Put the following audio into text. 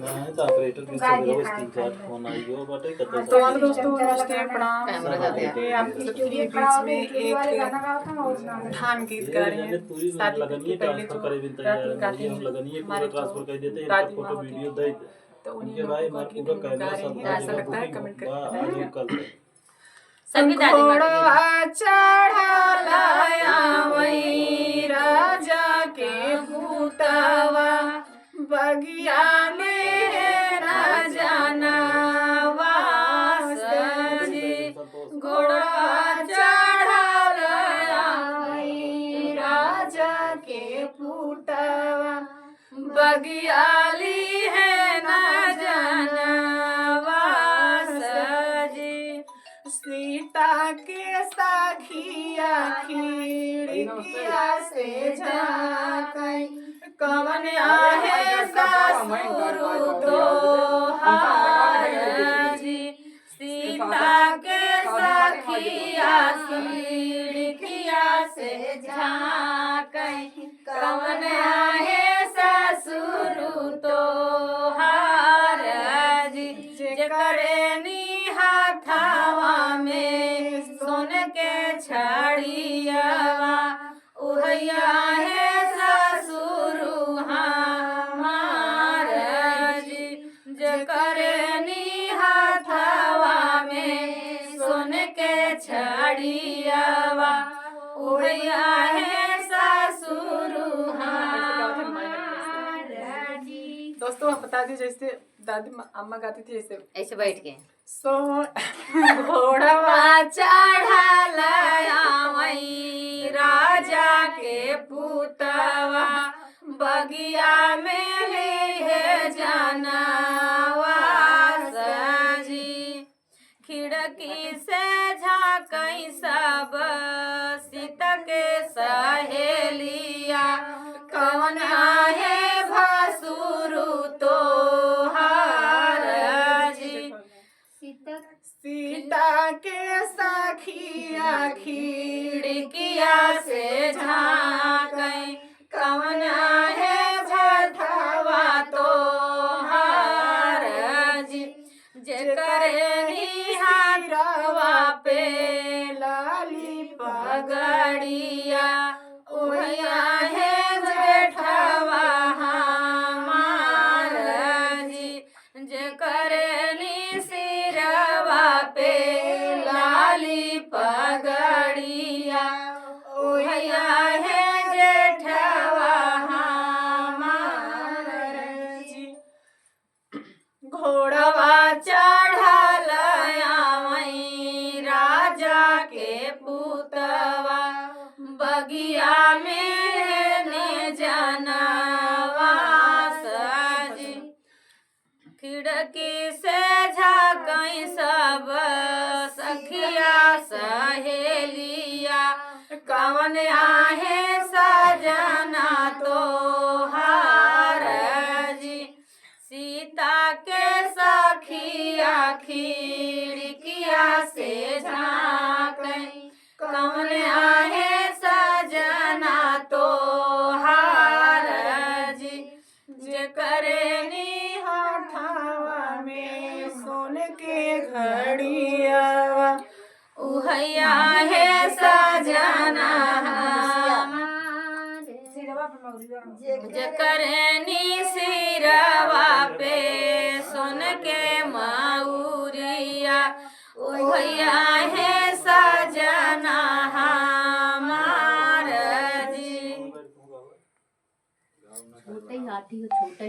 मैं तो ऑपरेटर की सब रोज 3-4 फोन आई हो बटे कते तो वाले दोस्तों नमस्ते प्रणाम कि आप सबके बीच में एक ठान गीत गा रहे हैं पूरी शादी लगनी के पहले ट्रांसफर जो करे बिन तैयार गाते है हम हैं लगनी है पूरा हमारे ट्रांसफर कर देते हैं दादी फोटो माँ होती वीडियो है, दे तो उन्हीं उनके भाई मार लोगों पूरा को गा कैमरा रहे सब हैं। ऐसा जगह लगता है बुकिंग कमेंट बा करके आज कल सभी दादी माँ के गीत। चढ़ाया वही राजा के पुतवा बगिया में राजा नवास जी घोड़ा चढ़ाया वही राजा के पुतवा बगियाली है ना जानवास जी सीता के सखिया खिड़किया से झांकई कवन आहे ससुर तोहार जी सीता के सखिया खिड़किया से झांकई कवन आहे ससुर तोहार जी जेकरे हाथावा में सोन के छड़ियावा उहैया है ससुर हमार जी जेकरे हाथावा में सोन के छड़ियावा उहैया है ससुर हमार जी। दोस्तों आप बता दीजिए जैसे दादी अम्मा गाती थी ऐसे बैठ के सो घोड़वा चढ़ाया वही राजा के पुतवा बगिया में ले जानवा जी खिड़की से झांकई सब सीता के सहेलिया कवन आहे भसुरु तोहार जी सीता के सखिया खिड़किया से झांकई कवन है भथवा तोहार जी जेकरे निहारवा पे लाली पगड़िया उहिया है जेठवा हमार जी जेकरे सिरवा पे लाली पगड़िया उहिया है जेठवा हमार जी घोड़वा चढ़ाया वही राजा के पुतवा बगिया में ने जानवास जी खिड़की से झांकई सब सखिया सहेलिया कवन आहे सजना तोहार जी सीता के सखिया खिड़किया से झांकई कवन आहे सजना तोहार जी जेकरे हाथावा में सोन के घड़ियावा उहैया है सजना जेकरे सिरवा पे सोन के मऊरिया उहैया है सजना हमार जी। छोटे हाथी छोटे